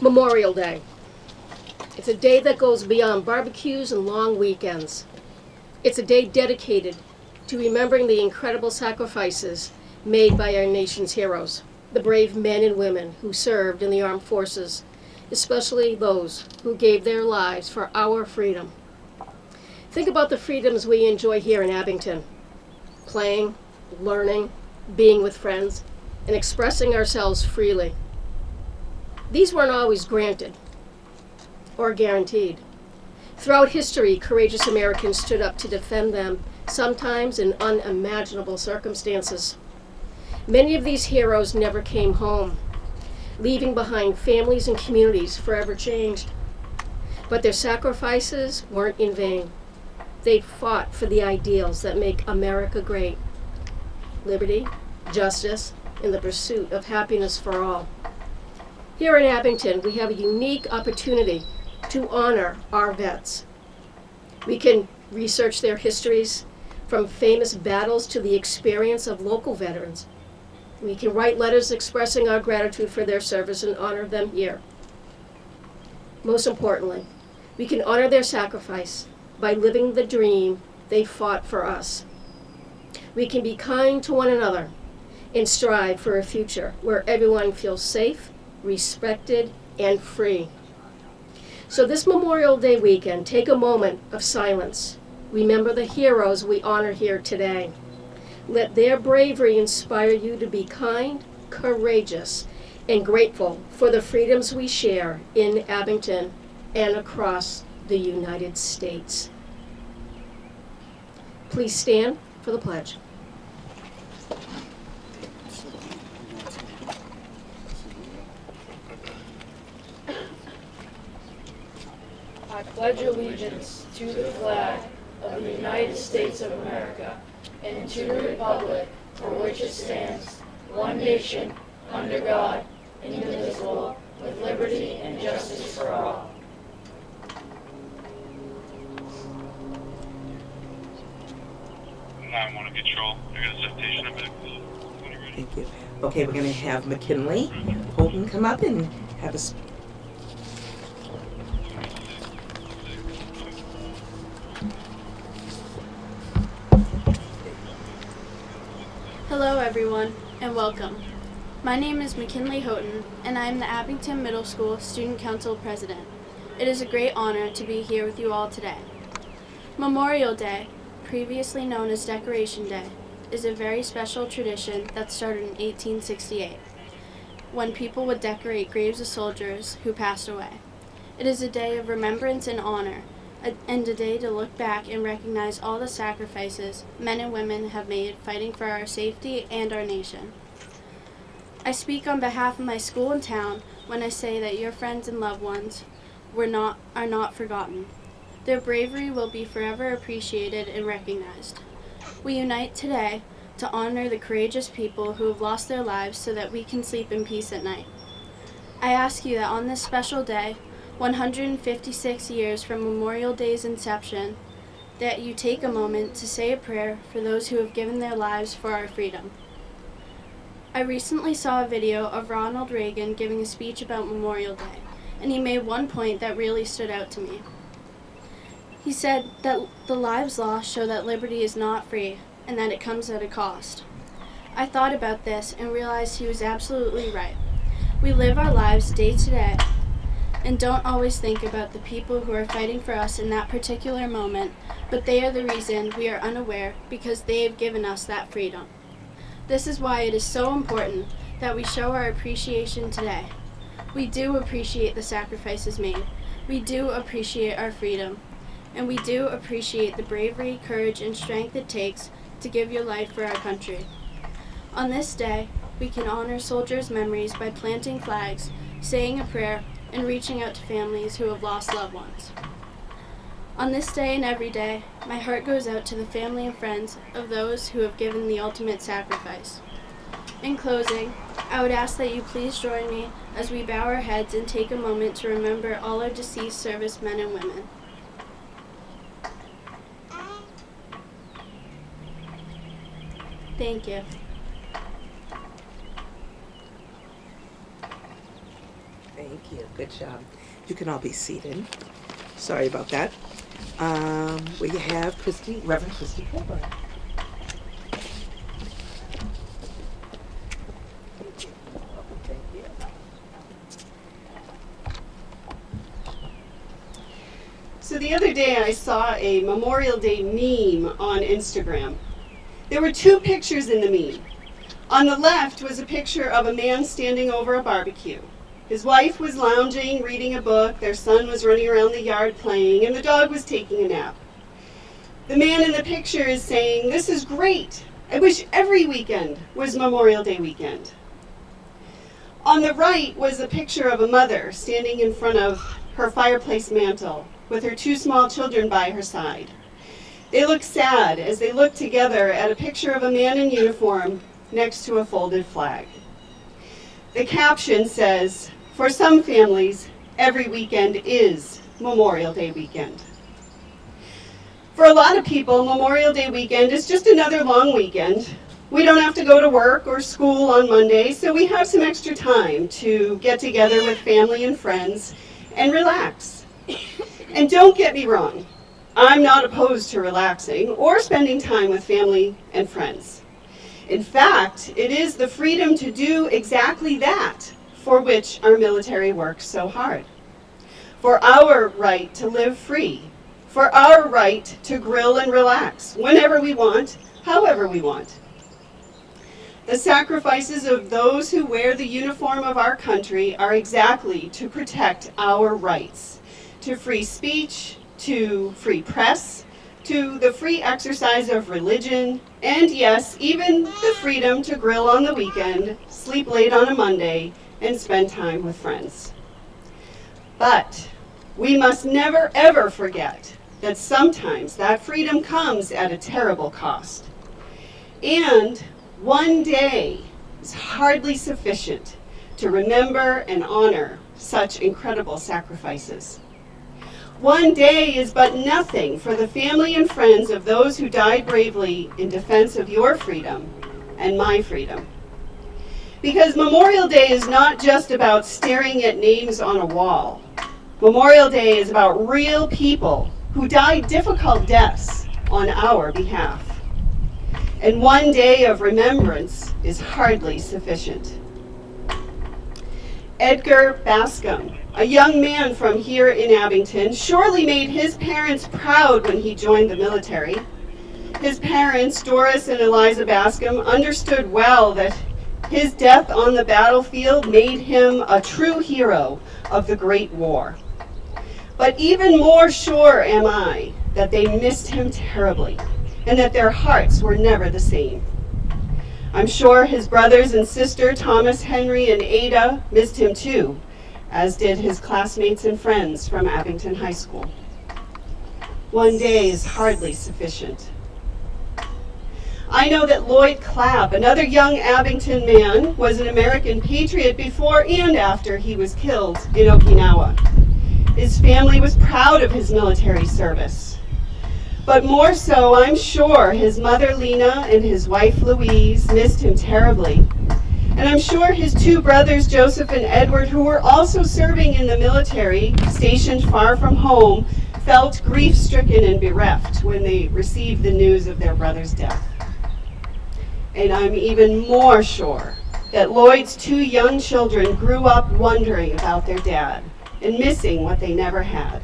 Memorial Day. It's a day that goes beyond barbecues and long weekends. It's a day dedicated to remembering the incredible sacrifices made by our nation's heroes, the brave men and women who served in the armed forces, especially those who gave their lives for our freedom. Think about the freedoms we enjoy here in Abington: playing, learning, being with friends, and expressing ourselves freely. These weren't always granted or guaranteed. Throughout history, courageous Americans stood up to defend them, sometimes in unimaginable circumstances. Many of these heroes never came home, leaving behind families and communities forever changed. But their sacrifices weren't in vain. They fought for the ideals that make America great: liberty, justice, and the pursuit of happiness for all. Here in Abington, we have a unique opportunity to honor our vets. We can research their histories, from famous battles to the experience of local veterans. We can write letters expressing our gratitude for their service and honor them here. Most importantly, we can honor their sacrifice by living the dream they fought for us. We can be kind to one another and strive for a future where everyone feels safe, respected, and free. So this Memorial Day weekend, take a moment of silence. Remember the heroes we honor here today. Let their bravery inspire you to be kind, courageous, and grateful for the freedoms we share in Abington and across the United States. Please stand for the pledge. I pledge allegiance to the flag of the United States of America and to the republic for which it stands, one nation, under God, indivisible, with liberty and justice for all. I want to control. I got a citation in back. When you're ready. Thank you. Okay, we're going to have McKinley Holden come up and have a Hello everyone, and welcome. My name is McKinley Houghton, and I am the Abington Middle School Student Council President. It is a great honor to be here with you all today. Memorial Day, previously known as Decoration Day, is a very special tradition that started in 1868, when people would decorate graves of soldiers who passed away. It is a day of remembrance and honor, and a day to look back and recognize all the sacrifices men and women have made fighting for our safety and our nation. I speak on behalf of my school and town when I say that your friends and loved ones are not forgotten. Their bravery will be forever appreciated and recognized. We unite today to honor the courageous people who have lost their lives so that we can sleep in peace at night. I ask you that on this special day, 156 years from Memorial Day's inception, that you take a moment to say a prayer for those who have given their lives for our freedom. I recently saw a video of Ronald Reagan giving a speech about Memorial Day, and he made one point that really stood out to me. He said that the lives lost show that liberty is not free and that it comes at a cost. I thought about this and realized he was absolutely right. We live our lives day to day and don't always think about the people who are fighting for us in that particular moment, but they are the reason we are unaware because they have given us that freedom. This is why it is so important that we show our appreciation today. We do appreciate the sacrifices made. We do appreciate our freedom. And we do appreciate the bravery, courage, and strength it takes to give your life for our country. On this day, we can honor soldiers' memories by planting flags, saying a prayer, and reaching out to families who have lost loved ones. On this day and every day, my heart goes out to the family and friends of those who have given the ultimate sacrifice. In closing, I would ask that you please join me as we bow our heads and take a moment to remember all our deceased servicemen and women. Thank you. Thank you. Good job. You can all be seated. Sorry about that. We have Reverend Christy Cooper. Thank you. So the other day I saw a Memorial Day meme on Instagram. There were two pictures in the meme. On the left was a picture of a man standing over a barbecue. His wife was lounging, reading a book, their son was running around the yard playing, and the dog was taking a nap. The man in the picture is saying, "This is great. I wish every weekend was Memorial Day weekend." On the right was a picture of a mother standing in front of her fireplace mantle with her two small children by her side. They look sad as they look together at a picture of a man in uniform next to a folded flag. The caption says, "For some families, every weekend is Memorial Day weekend." For a lot of people, Memorial Day weekend is just another long weekend. We don't have to go to work or school on Monday, so we have some extra time to get together with family and friends and relax. And don't get me wrong, I'm not opposed to relaxing or spending time with family and friends. In fact, it is the freedom to do exactly that for which our military works so hard. For our right to live free, for our right to grill and relax whenever we want, however we want. The sacrifices of those who wear the uniform of our country are exactly to protect our rights to free speech, to free press, to the free exercise of religion, and yes, even the freedom to grill on the weekend, sleep late on a Monday, and spend time with friends. But we must never ever forget that sometimes that freedom comes at a terrible cost. And one day is hardly sufficient to remember and honor such incredible sacrifices. One day is but nothing for the family and friends of those who died bravely in defense of your freedom and my freedom. Because Memorial Day is not just about staring at names on a wall. Memorial Day is about real people who died difficult deaths on our behalf. And one day of remembrance is hardly sufficient. Edgar Bascom, a young man from here in Abington, surely made his parents proud when he joined the military. His parents, Doris and Eliza Bascom, understood well that his death on the battlefield made him a true hero of the Great War. But even more sure am I that they missed him terribly and that their hearts were never the same. I'm sure his brothers and sister, Thomas, Henry, and Ada, missed him too, as did his classmates and friends from Abington High School. One day is hardly sufficient. I know that Lloyd Clapp, another young Abington man, was an American patriot before and after he was killed in Okinawa. His family was proud of his military service. But more so, I'm sure his mother Lena and his wife Louise missed him terribly. And I'm sure his two brothers Joseph and Edward, who were also serving in the military, stationed far from home, felt grief-stricken and bereft when they received the news of their brother's death. And I'm even more sure that Lloyd's two young children grew up wondering about their dad and missing what they never had.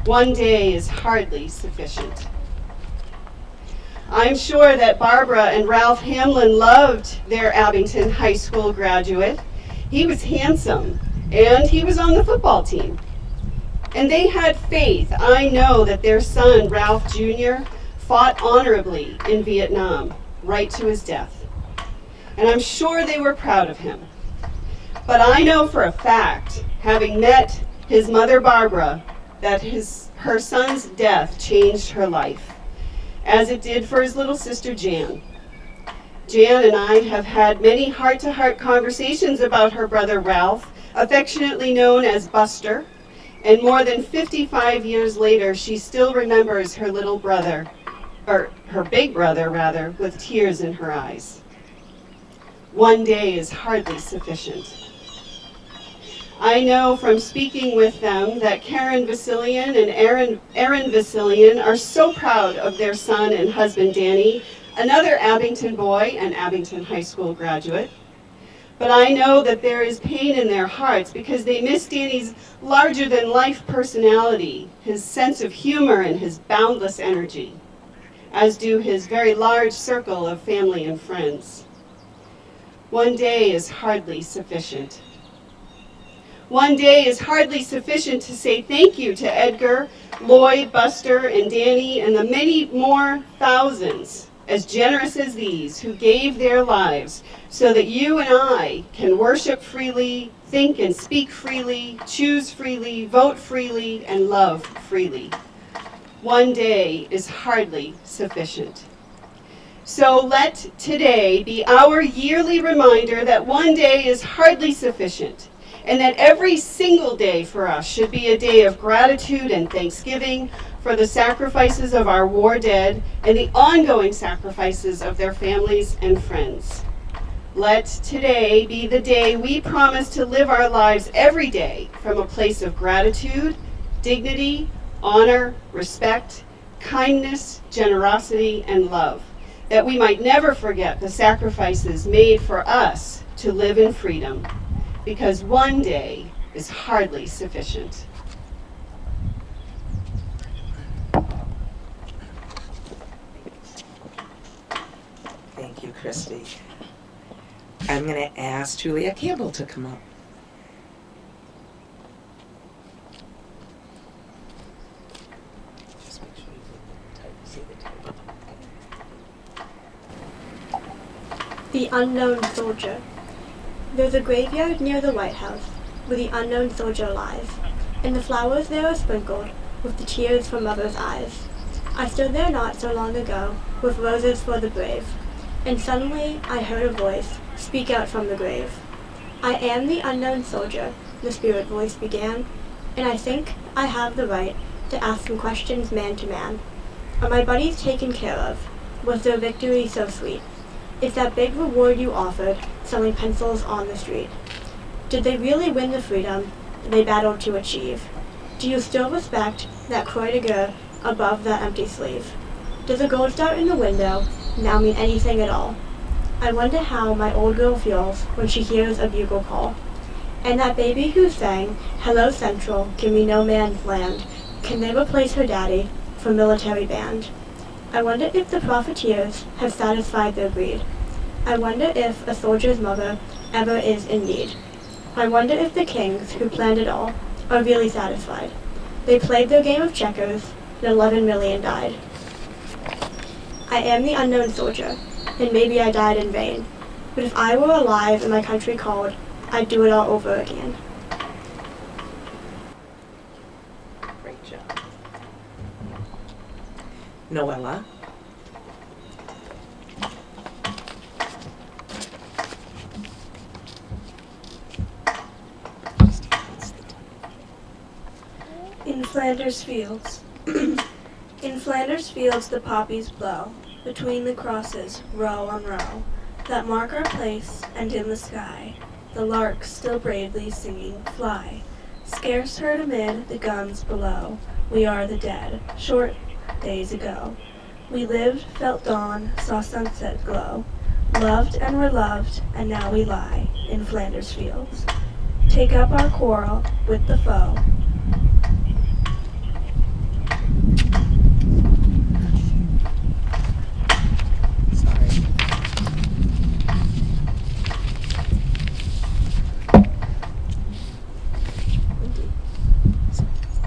One day is hardly sufficient. I'm sure that Barbara and Ralph Hamlin loved their Abington High School graduate. He was handsome, and he was on the football team. And they had faith, I know, that their son, Ralph Jr., fought honorably in Vietnam, right to his death. And I'm sure they were proud of him. But I know for a fact, having met his mother, Barbara, that her son's death changed her life, as it did for his little sister Jan. Jan and I have had many heart-to-heart conversations about her brother Ralph, affectionately known as Buster, and more than 55 years later, she still remembers her little brother, or her big brother rather, with tears in her eyes. One day is hardly sufficient. I know from speaking with them that Karen Vasilian and Aaron Vasilian are so proud of their son and husband Danny, another Abington boy and Abington High School graduate. But I know that there is pain in their hearts because they miss Danny's larger-than-life personality, his sense of humor, and his boundless energy, as do his very large circle of family and friends. One day is hardly sufficient. One day is hardly sufficient to say thank you to Edgar, Lloyd, Buster, and Danny, and the many more thousands, as generous as these, who gave their lives so that you and I can worship freely, think and speak freely, choose freely, vote freely, and love freely. One day is hardly sufficient. So let today be our yearly reminder that one day is hardly sufficient, and that every single day for us should be a day of gratitude and thanksgiving for the sacrifices of our war dead and the ongoing sacrifices of their families and friends. Let today be the day we promise to live our lives every day from a place of gratitude, dignity, honor, respect, kindness, generosity, and love, that we might never forget the sacrifices made for us to live in freedom, because one day is hardly sufficient. Thank you, Christy. I'm going to ask Julia Campbell to come up. Just make sure you see the title. The Unknown Soldier. There's a graveyard near the White House where the unknown soldier lies, and the flowers there are sprinkled with the tears from mothers' eyes. I stood there not so long ago with roses for the brave, and suddenly I heard a voice speak out from the grave. I am the unknown soldier, the spirit voice began, and I think I have the right to ask some questions man to man. Are my buddies taken care of? Was their victory so sweet? Is that big reward you offered selling pencils on the street? Did they really win the freedom they battled to achieve? Do you still respect that croix de guerre above that empty sleeve? Does a gold star in the window now mean anything at all? I wonder how my old girl feels when she hears a bugle call. And that baby who sang, "Hello Central, give me no man's land," can they replace her daddy for military band? I wonder if the profiteers have satisfied their greed. I wonder if a soldier's mother ever is in need. I wonder if the kings who planned it all are really satisfied. They played their game of checkers, and 11 million died. I am the unknown soldier, and maybe I died in vain. But if I were alive and my country called, I'd do it all over again. Great job. Noella. In Flanders fields. In Flanders fields the poppies blow, between the crosses, row on row, that mark our place, and in the sky, the larks still bravely singing fly. Scarce heard amid the guns below, we are the dead, short days ago. We lived, felt dawn, saw sunset glow, loved and were loved, and now we lie in Flanders fields. Take up our quarrel with the foe.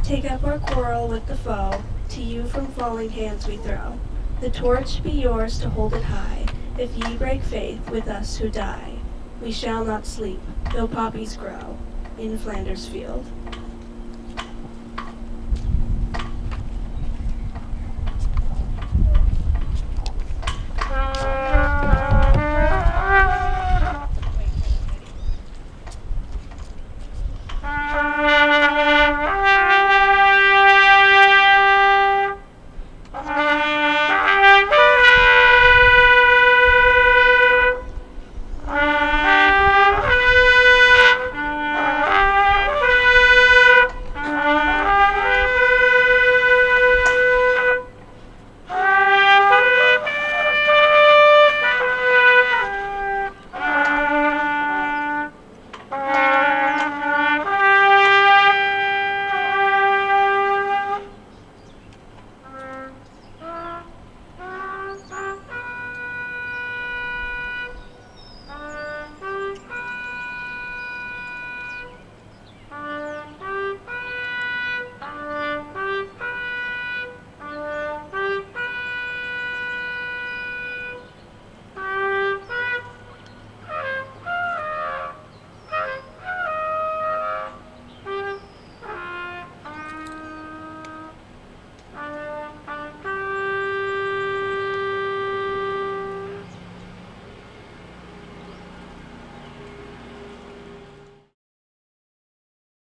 Take up our quarrel with the foe, to you from falling hands we throw. The torch be yours to hold it high, if ye break faith with us who die. We shall not sleep, though poppies grow, in Flanders field.